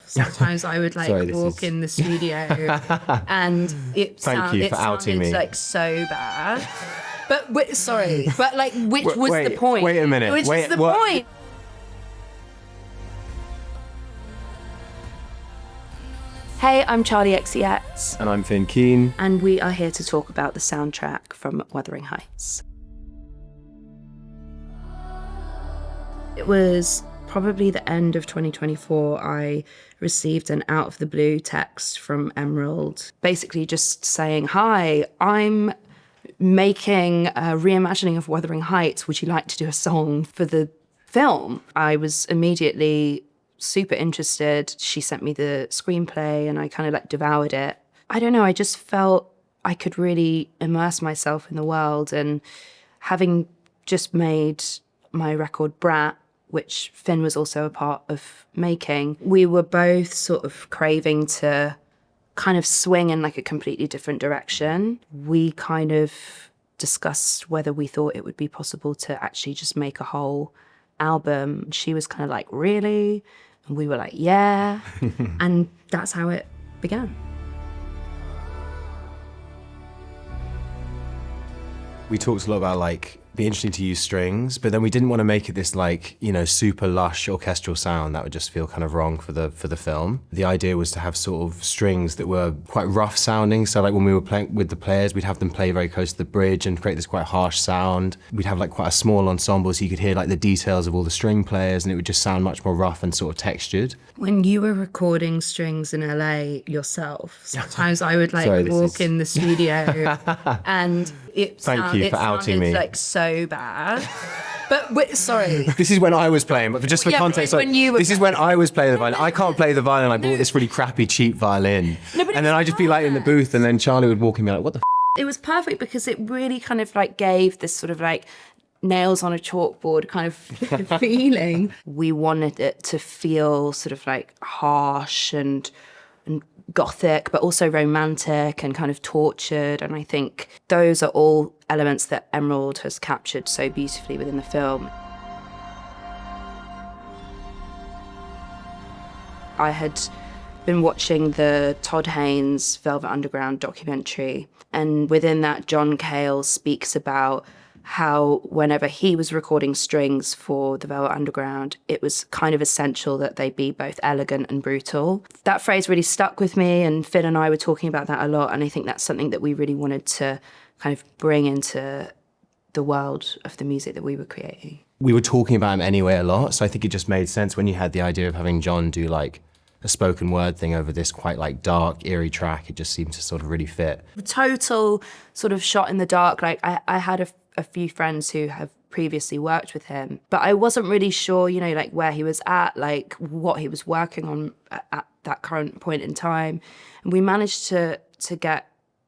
Sometimes I would walk in the studio and it sounded like so bad. But which was the point? Wait a minute. Which was the point? Hey, I'm Charli xcx. And I'm Finn Keane. And we are here to talk about the soundtrack from Wuthering Heights. It was probably the end of 2024. I received an out of the blue text from Emerald, basically just saying, "Hi, I'm making a reimagining of Wuthering Heights. Would you like to do a song for the film?" I was immediately super interested. She sent me the screenplay and I kind of devoured it. I don't know, I just felt I could really immerse myself in the world. And having just made my record Brat, which Finn was also a part of making, we were both sort of craving to kind of swing in a completely different direction. We kind of discussed whether we thought it would be possible to actually just make a whole album. She was kind of really? And we were like, yeah. And that's how it began. We talked a lot about be interesting to use strings, but then we didn't want to make it this super lush orchestral sound that would just feel kind of wrong for the film. The idea was to have sort of strings that were quite rough sounding. So when we were playing with the players, we'd have them play very close to the bridge and create this quite harsh sound. We'd have quite a small ensemble so you could hear the details of all the string players, and it would just sound much more rough and sort of textured. When you were recording strings in LA yourself, sometimes I would walk in the studio and it sounded so bad. But this is when I was playing, but just for context, this is when I was playing the violin. I can't play the violin. I bought this really crappy, cheap violin. And then I'd just be in the booth, and then Charli would walk in and be what the f***? It was perfect because it really kind of gave this sort of nails on a chalkboard kind of feeling. We wanted it to feel sort of harsh and gothic, but also romantic and kind of tortured. And I think those are all elements that Emerald has captured so beautifully within the film. I had been watching the Todd Haynes Velvet Underground documentary, and within that, John Cale speaks about how whenever he was recording strings for the Velvet Underground, it was kind of essential that they be both elegant and brutal. That phrase really stuck with me, and Finn and I were talking about that a lot, and I think that's something that we really wanted to kind of bring into the world of the music that we were creating. We were talking about him anyway a lot, so I think it just made sense when you had the idea of having John do a spoken word thing over this quite dark, eerie track. It just seemed to sort of really fit. The total sort of shot in the dark. I had a few friends who have previously worked with him, but I wasn't really sure, where he was at, what he was working on at that current point in time. And we managed to get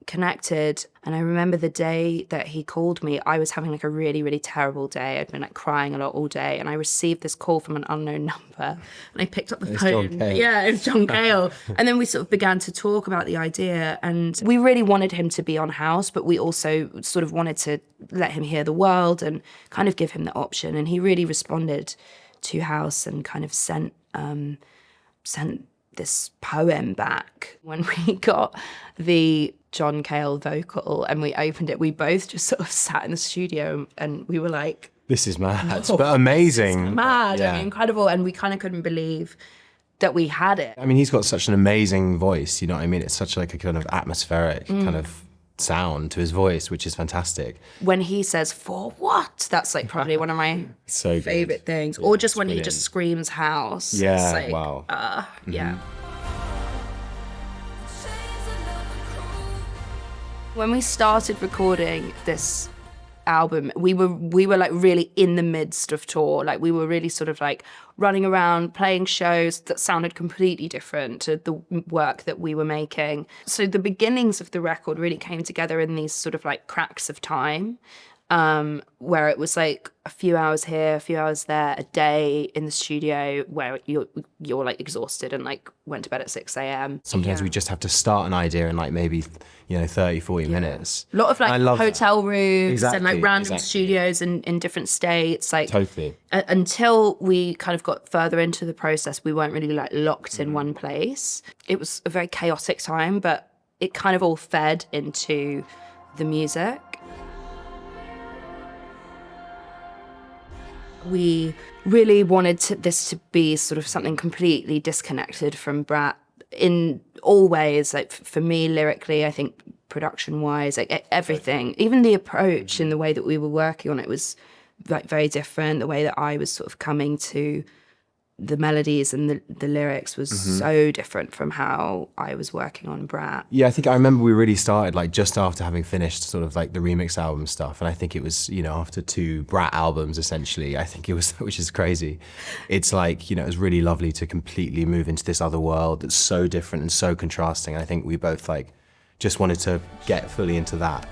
connected. And I remember the day that he called me, I was having a really, really terrible day. I'd been crying a lot all day, and I received this call from an unknown number, and I picked up the phone. Yeah, it was John Cale. And then we sort of began to talk about the idea, and we really wanted him to be on House, but we also sort of wanted to let him hear the world and kind of give him the option. And he really responded to House and kind of sent this poem back. When we got the John Cale vocal and we opened it, we both just sort of sat in the studio and we were like, this is mad, but amazing. This is mad, yeah. Incredible. And we kind of couldn't believe that we had it. I mean, he's got such an amazing voice, you know what I mean? It's such a kind of atmospheric kind of sound to his voice, which is fantastic. When he says, "For what?" That's probably one of my favorite things. Yeah, or just when brilliant. He just screams House. Yeah, wow. Yeah. When we started recording this album, we were really in the midst of tour. We were really sort of running around playing shows that sounded completely different to the work that we were making. So the beginnings of the record really came together in these sort of cracks of time. where it was like a few hours here, a few hours there, a day in the studio where you're like exhausted and like went to bed at 6 a.m. Sometimes we just have to start an idea in like maybe, 30, 40 minutes. A lot of like hotel rooms and like random Exactly. studios in different states. Like Totally. Until we kind of got further into the process, we weren't really like locked in one place. It was a very chaotic time, but it kind of all fed into the music. We really wanted this to be sort of something completely disconnected from Brat in all ways. Like for me, lyrically, I think production-wise, like everything, even the approach and the way that we were working on it was like very different. The way that I was sort of coming to the melodies and the lyrics was so different from how I was working on Brat. Yeah, I think I remember we really started like just after having finished sort of like the remix album stuff. And I think it was, after 2 Brat albums, essentially, I think it was, which is crazy. It's like, it was really lovely to completely move into this other world that's so different and so contrasting. I think we both like just wanted to get fully into that.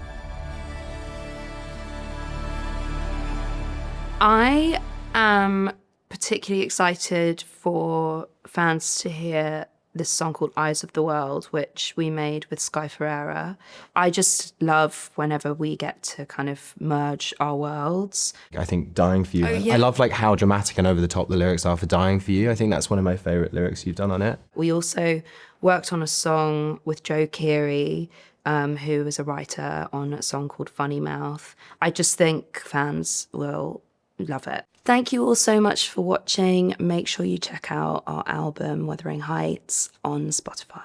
I am particularly excited for fans to hear this song called Eyes of the World, which we made with Sky Ferreira. I just love whenever we get to kind of merge our worlds. I think Dying For You, I love like how dramatic and over the top the lyrics are for Dying For You. I think that's one of my favourite lyrics you've done on it. We also worked on a song with Joe Keery, who is a writer on a song called Funny Mouth. I just think fans will love it. Thank you all so much for watching. Make sure you check out our album, Wuthering Heights, on Spotify.